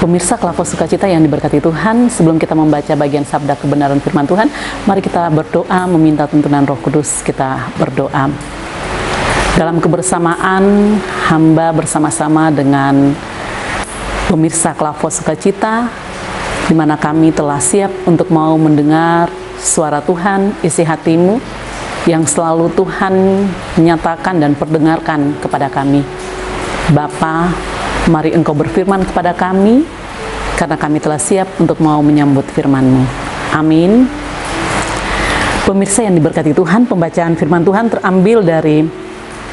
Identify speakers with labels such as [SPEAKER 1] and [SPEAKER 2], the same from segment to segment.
[SPEAKER 1] Pemirsa Klavos Sukacita yang diberkati Tuhan, sebelum kita membaca bagian sabda kebenaran firman Tuhan, mari kita berdoa meminta tuntunan Roh Kudus. Kita berdoa. Dalam kebersamaan, hamba bersama-sama dengan pemirsa Klavos Sukacita, di mana kami telah siap untuk mau mendengar suara Tuhan, isi hatimu, yang selalu Tuhan nyatakan dan perdengarkan kepada kami. Bapa, mari Engkau berfirman kepada kami, karena kami telah siap untuk mau menyambut firman-Mu. Amin. Pemirsa yang diberkati Tuhan, pembacaan firman Tuhan terambil dari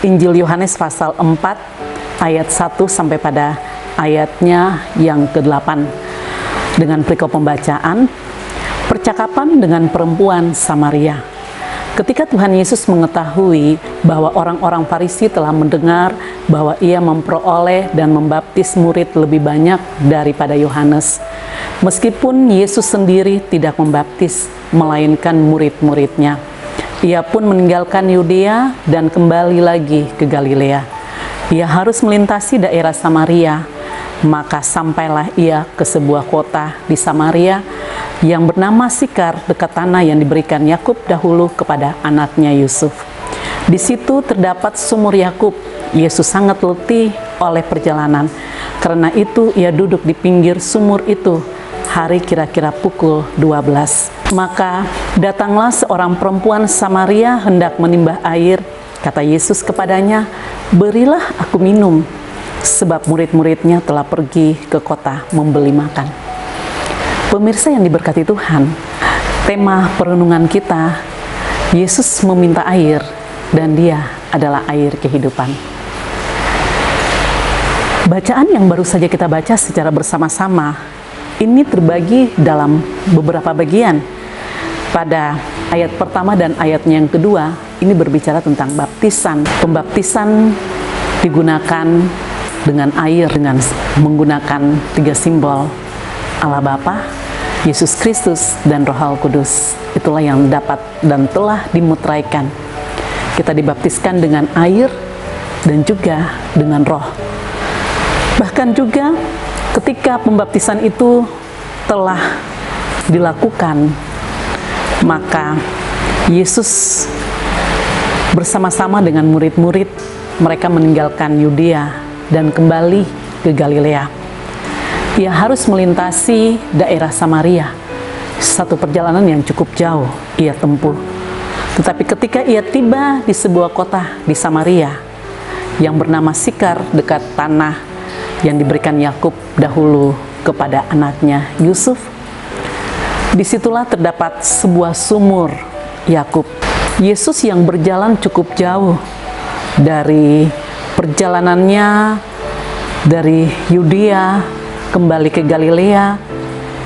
[SPEAKER 1] Injil Yohanes pasal 4, ayat 1 sampai pada ayatnya yang ke-8. Dengan perikop pembacaan, percakapan dengan perempuan Samaria. Ketika Tuhan Yesus mengetahui bahwa orang-orang Farisi telah mendengar bahwa ia memperoleh dan membaptis murid lebih banyak daripada Yohanes, meskipun Yesus sendiri tidak membaptis, melainkan murid-muridnya, ia pun meninggalkan Yudea dan kembali lagi ke Galilea. Ia harus melintasi daerah Samaria, maka sampailah ia ke sebuah kota di Samaria yang bernama Sikar, dekat tanah yang diberikan Yakub dahulu kepada anaknya Yusuf. Di situ terdapat sumur Yakub. Yesus sangat letih oleh perjalanan. Karena itu ia duduk di pinggir sumur itu. Hari kira-kira pukul 12. Maka datanglah seorang perempuan Samaria hendak menimbah air. Kata Yesus kepadanya, "Berilah aku minum," sebab murid-muridnya telah pergi ke kota membeli makan. Pemirsa yang diberkati Tuhan, tema perenungan kita, Yesus meminta air dan Dia adalah air kehidupan. Bacaan yang baru saja kita baca secara bersama-sama ini terbagi dalam beberapa bagian. Pada ayat pertama dan ayatnya yang kedua, ini berbicara tentang baptisan. Pembaptisan digunakan dengan air dengan menggunakan 3 simbol: Allah Bapa, Yesus Kristus, dan Roh Kudus. Itulah yang dapat dan telah dimutraikan. Kita dibaptiskan dengan air dan juga dengan Roh. Bahkan juga ketika pembaptisan itu telah dilakukan, maka Yesus bersama-sama dengan murid-murid, mereka meninggalkan Yudea dan kembali ke Galilea. Ia harus melintasi daerah Samaria. Satu perjalanan yang cukup jauh ia tempuh. Tetapi ketika ia tiba di sebuah kota di Samaria yang bernama Sikar, dekat tanah yang diberikan Yakub dahulu kepada anaknya Yusuf, disitulah terdapat sebuah sumur Yakub. Yesus yang berjalan cukup jauh dari perjalanannya dari Yudea kembali ke Galilea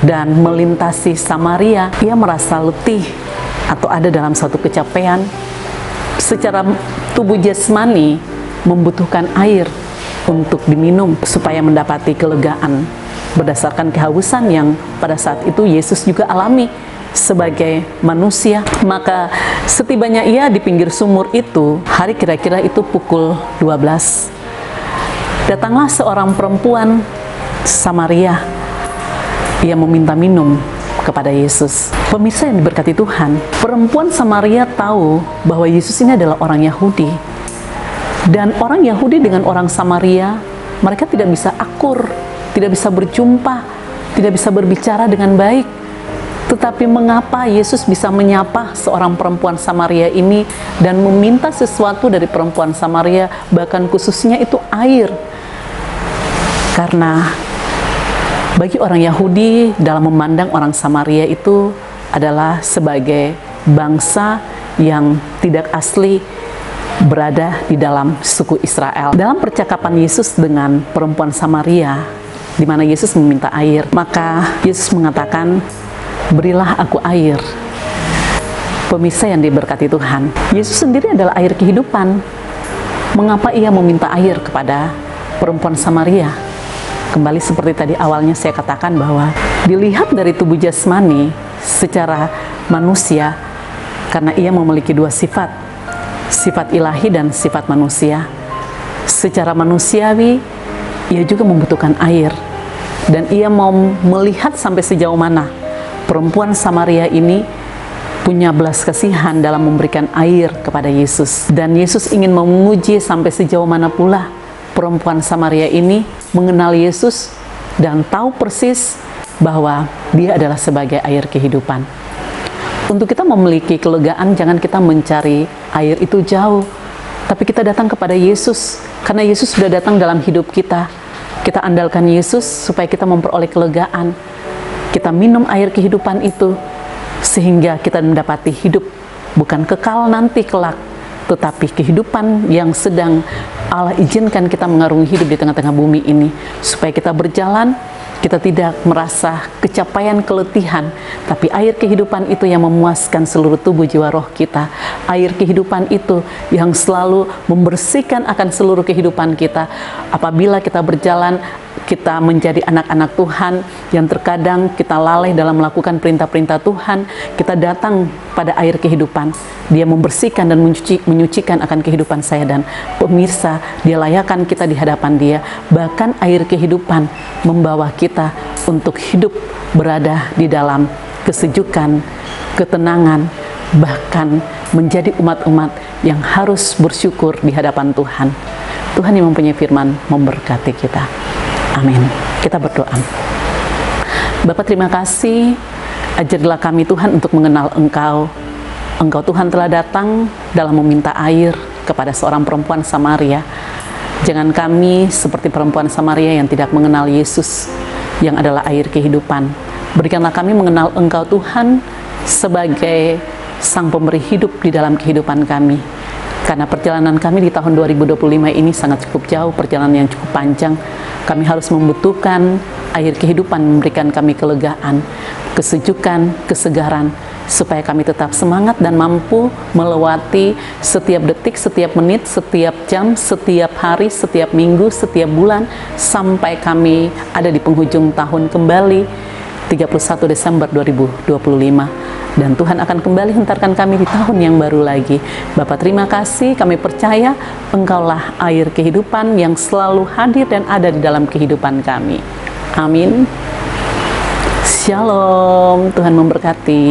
[SPEAKER 1] dan melintasi Samaria, ia merasa letih atau ada dalam suatu kecapean. Secara tubuh jasmani membutuhkan air untuk diminum supaya mendapati kelegaan berdasarkan kehausan yang pada saat itu Yesus juga alami sebagai manusia. Maka setibanya ia di pinggir sumur itu, hari kira-kira itu pukul 12, datanglah seorang perempuan Samaria. Ia meminta minum kepada Yesus. Pemirsa yang diberkati Tuhan, perempuan Samaria tahu bahwa Yesus ini adalah orang Yahudi. Dan orang Yahudi dengan orang Samaria, mereka tidak bisa akur, tidak bisa berjumpa, tidak bisa berbicara dengan baik. Tetapi mengapa Yesus bisa menyapa seorang perempuan Samaria ini dan meminta sesuatu dari perempuan Samaria, bahkan khususnya itu air? Karena bagi orang Yahudi, dalam memandang orang Samaria itu adalah sebagai bangsa yang tidak asli berada di dalam suku Israel. Dalam percakapan Yesus dengan perempuan Samaria, di mana Yesus meminta air, maka Yesus mengatakan, "Berilah aku air." Pemirsa yang diberkati Tuhan, Yesus sendiri adalah air kehidupan. Mengapa ia meminta air kepada perempuan Samaria? Kembali seperti tadi awalnya saya katakan bahwa dilihat dari tubuh jasmani secara manusia, karena ia memiliki 2 sifat, sifat ilahi dan sifat manusia. Secara manusiawi, ia juga membutuhkan air. Dan ia mau melihat sampai sejauh mana perempuan Samaria ini punya belas kasihan dalam memberikan air kepada Yesus. Dan Yesus ingin menguji sampai sejauh mana pula perempuan Samaria ini mengenal Yesus dan tahu persis bahwa dia adalah sebagai air kehidupan. Untuk kita memiliki kelegaan, jangan kita mencari air itu jauh, tapi kita datang kepada Yesus, karena Yesus sudah datang dalam hidup kita. Kita andalkan Yesus supaya kita memperoleh kelegaan. Kita minum air kehidupan itu, sehingga kita mendapati hidup bukan kekal nanti kelak, tetapi kehidupan yang sedang Allah izinkan kita mengarungi hidup di tengah-tengah bumi ini, supaya kita berjalan, kita tidak merasa kecapaian, keletihan, tapi air kehidupan itu yang memuaskan seluruh tubuh jiwa roh kita. Air kehidupan itu yang selalu membersihkan akan seluruh kehidupan kita. Apabila kita berjalan, kita menjadi anak-anak Tuhan yang terkadang kita lalai dalam melakukan perintah-perintah Tuhan, kita datang pada air kehidupan. Dia membersihkan dan menyucikan akan kehidupan saya dan pemirsa. Dia layakan kita di hadapan Dia. Bahkan air kehidupan membawa kita untuk hidup berada di dalam kesejukan, ketenangan, bahkan menjadi umat-umat yang harus bersyukur di hadapan Tuhan. Tuhan yang mempunyai firman memberkati kita. Amin. Kita berdoa. Bapa, terima kasih. Ajarilah kami Tuhan untuk mengenal Engkau. Engkau Tuhan telah datang dalam meminta air kepada seorang perempuan Samaria. Jangan kami seperti perempuan Samaria yang tidak mengenal Yesus, yang adalah air kehidupan. Berikanlah kami mengenal Engkau Tuhan sebagai Sang Pemberi hidup di dalam kehidupan kami. Karena perjalanan kami di tahun 2025 ini sangat cukup jauh, perjalanan yang cukup panjang. Kami harus membutuhkan air kehidupan memberikan kami kelegaan, kesejukan, kesegaran, supaya kami tetap semangat dan mampu melewati setiap detik, setiap menit, setiap jam, setiap hari, setiap minggu, setiap bulan, sampai kami ada di penghujung tahun kembali, 31 Desember 2025. Dan Tuhan akan kembali hentarkan kami di tahun yang baru lagi. Bapa, terima kasih, kami percaya Engkaulah air kehidupan yang selalu hadir dan ada di dalam kehidupan kami. Amin. Shalom, Tuhan memberkati.